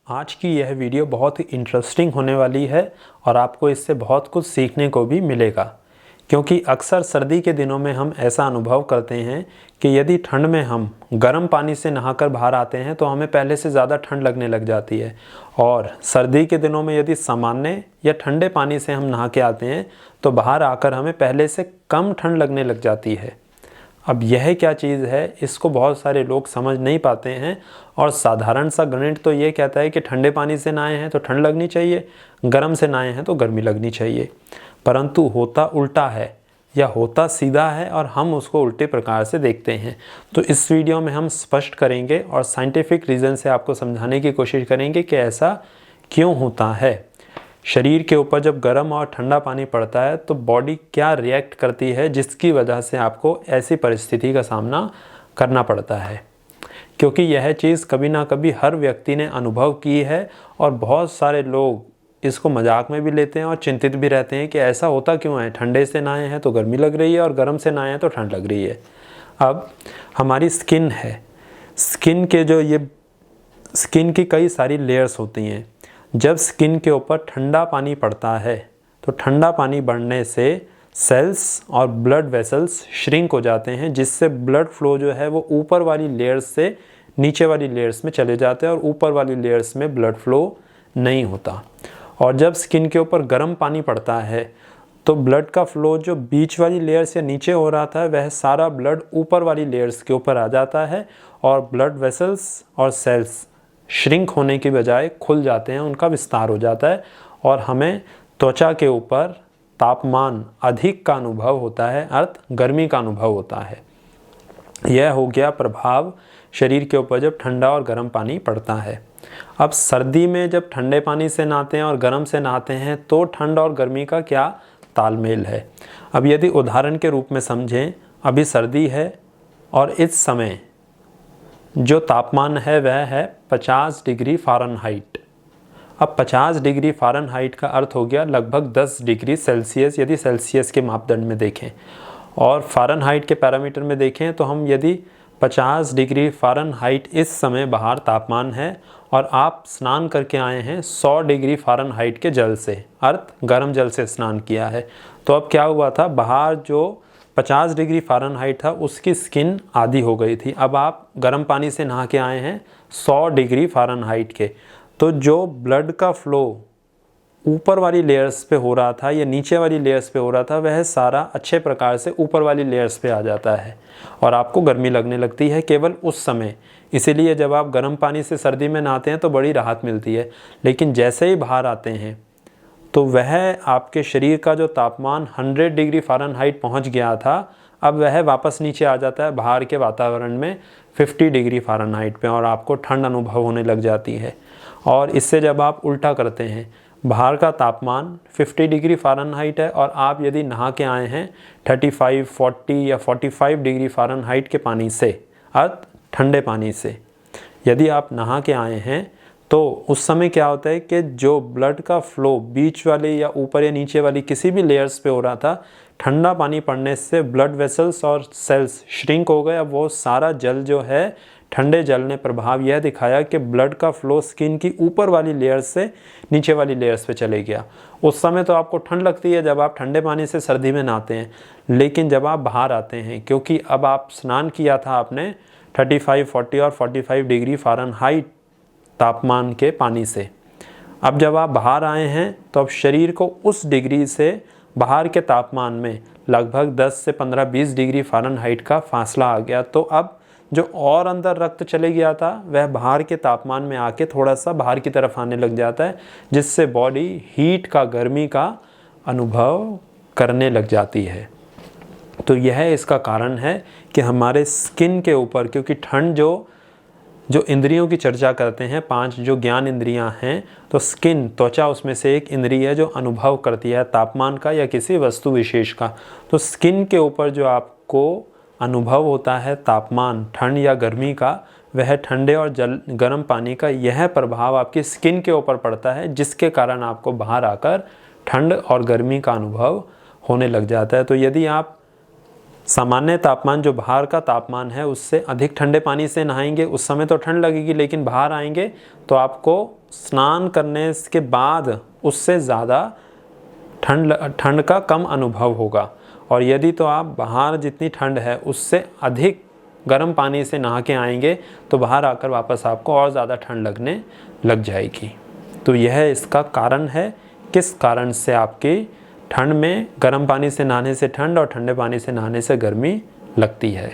आज की यह वीडियो बहुत ही इंटरेस्टिंग होने वाली है और आपको इससे बहुत कुछ सीखने को भी मिलेगा, क्योंकि अक्सर सर्दी के दिनों में हम ऐसा अनुभव करते हैं कि यदि ठंड में हम गर्म पानी से नहाकर बाहर आते हैं तो हमें पहले से ज़्यादा ठंड लगने लग जाती है, और सर्दी के दिनों में यदि सामान्य या ठंडे पानी से हम नहा के आते हैं तो बाहर आकर हमें पहले से कम ठंड लगने लग जाती है। अब यह क्या चीज़ है, इसको बहुत सारे लोग समझ नहीं पाते हैं। और साधारण सा गणित तो ये कहता है कि ठंडे पानी से नहाए हैं तो ठंड लगनी चाहिए, गर्म से नहाए हैं तो गर्मी लगनी चाहिए। परंतु होता उल्टा है या होता सीधा है, और हम उसको उल्टे प्रकार से देखते हैं। तो इस वीडियो में हम स्पष्ट करेंगे और साइंटिफिक रीज़न से आपको समझाने की कोशिश करेंगे कि ऐसा क्यों होता है। शरीर के ऊपर जब गर्म और ठंडा पानी पड़ता है तो बॉडी क्या रिएक्ट करती है, जिसकी वजह से आपको ऐसी परिस्थिति का सामना करना पड़ता है। क्योंकि यह चीज़ कभी ना कभी हर व्यक्ति ने अनुभव की है, और बहुत सारे लोग इसको मजाक में भी लेते हैं और चिंतित भी रहते हैं कि ऐसा होता क्यों है, ठंडे से नहाए हैं तो गर्मी लग रही है और गर्म से नहाए हैं तो ठंड लग रही है। अब हमारी स्किन है, स्किन की कई सारी लेयर्स होती हैं। जब स्किन के ऊपर ठंडा पानी पड़ता है तो ठंडा पानी बढ़ने से सेल्स और ब्लड वेसल्स श्रिंक हो जाते हैं, जिससे ब्लड फ्लो जो है वो ऊपर वाली लेयर्स से नीचे वाली लेयर्स में चले जाते हैं, और ऊपर वाली लेयर्स में ब्लड फ्लो नहीं होता। और जब स्किन के ऊपर गर्म पानी पड़ता है तो ब्लड का फ्लो जो बीच वाली लेयर से नीचे हो रहा था वह सारा ब्लड ऊपर वाली लेयर्स के ऊपर आ जाता है, और ब्लड वेसल्स और सेल्स श्रिंक होने की बजाय खुल जाते हैं, उनका विस्तार हो जाता है, और हमें त्वचा के ऊपर तापमान अधिक का अनुभव होता है, अर्थ गर्मी का अनुभव होता है। यह हो गया प्रभाव शरीर के ऊपर जब ठंडा और गर्म पानी पड़ता है। अब सर्दी में जब ठंडे पानी से नहाते हैं और गर्म से नहाते हैं तो ठंड और गर्मी का क्या तालमेल है। अब यदि उदाहरण के रूप में समझें, अभी सर्दी है और इस समय जो तापमान है वह है 50 डिग्री फ़ारेनहाइट। अब 50 डिग्री फ़ारेनहाइट का अर्थ हो गया लगभग 10 डिग्री सेल्सियस, यदि सेल्सियस के मापदंड में देखें। और फ़ारेनहाइट के पैरामीटर में देखें तो हम यदि 50 डिग्री फ़ारेनहाइट इस समय बाहर तापमान है, और आप स्नान करके आए हैं 100 डिग्री फ़ारेनहाइट के जल से, अर्थ गर्म जल से स्नान किया है, तो अब क्या हुआ था, बाहर जो 50 डिग्री फ़ारेनहाइट था उसकी स्किन आधी हो गई थी। अब आप गर्म पानी से नहा के आए हैं 100 डिग्री फ़ारेनहाइट के, तो जो ब्लड का फ़्लो ऊपर वाली लेयर्स पे हो रहा था या नीचे वाली लेयर्स पे हो रहा था वह सारा अच्छे प्रकार से ऊपर वाली लेयर्स पे आ जाता है, और आपको गर्मी लगने लगती है केवल उस समय। इसीलिए जब आप गर्म पानी से सर्दी में नहाते हैं तो बड़ी राहत मिलती है, लेकिन जैसे ही बाहर आते हैं तो वह आपके शरीर का जो तापमान 100 डिग्री फ़ारेनहाइट पहुंच गया था, अब वह वापस नीचे आ जाता है बाहर के वातावरण में 50 डिग्री फ़ारेनहाइट पे, और आपको ठंड अनुभव होने लग जाती है। और इससे जब आप उल्टा करते हैं, बाहर का तापमान 50 डिग्री फ़ारेनहाइट है और आप यदि नहा के आए हैं 35, 40 या 45 डिग्री फ़ारेनहाइट के पानी से, अर्थ ठंडे पानी से यदि आप नहा के आए हैं, तो उस समय क्या होता है कि जो ब्लड का फ्लो बीच वाले या ऊपर या नीचे वाली किसी भी लेयर्स पे हो रहा था, ठंडा पानी पड़ने से ब्लड वेसल्स और सेल्स श्रिंक हो गए। अब वो सारा जल जो है, ठंडे जल ने प्रभाव यह दिखाया कि ब्लड का फ्लो स्किन की ऊपर वाली लेयर्स से नीचे वाली लेयर्स पे चले गया। उस समय तो आपको ठंड लगती है जब आप ठंडे पानी से सर्दी में नहाते हैं, लेकिन जब आप बाहर आते हैं, क्योंकि अब आप स्नान किया था आपने 35, 40 और 45 डिग्री फ़ारेनहाइट तापमान के पानी से, अब जब आप बाहर आए हैं तो अब शरीर को उस डिग्री से बाहर के तापमान में लगभग 10 से 15-20 डिग्री फ़ारेनहाइट का फासला आ गया। तो अब जो और अंदर रक्त चले गया था वह बाहर के तापमान में आके थोड़ा सा बाहर की तरफ आने लग जाता है, जिससे बॉडी हीट का, गर्मी का अनुभव करने लग जाती है। तो यह इसका कारण है कि हमारे स्किन के ऊपर, क्योंकि ठंड जो इंद्रियों की चर्चा करते हैं, 5 जो ज्ञान इंद्रियां हैं, तो स्किन, त्वचा उसमें से एक इंद्रिय है जो अनुभव करती है तापमान का या किसी वस्तु विशेष का। तो स्किन के ऊपर जो आपको अनुभव होता है तापमान, ठंड या गर्मी का, वह ठंडे और गर्म पानी का यह प्रभाव आपकी स्किन के ऊपर पड़ता है, जिसके कारण आपको बाहर आकर ठंड और गर्मी का अनुभव होने लग जाता है। तो यदि आप सामान्य तापमान जो बाहर का तापमान है उससे अधिक ठंडे पानी से नहाएंगे, उस समय तो ठंड लगेगी, लेकिन बाहर आएंगे तो आपको स्नान करने के बाद उससे ज़्यादा ठंड का कम अनुभव होगा। और यदि तो आप बाहर जितनी ठंड है उससे अधिक गर्म पानी से नहा के आएंगे तो बाहर आकर वापस आपको और ज़्यादा ठंड लगने लग जाएगी। तो यह इसका कारण है, किस कारण से आपकी ठंड में गर्म पानी से नहाने से ठंड और ठंडे पानी से नहाने से गर्मी लगती है।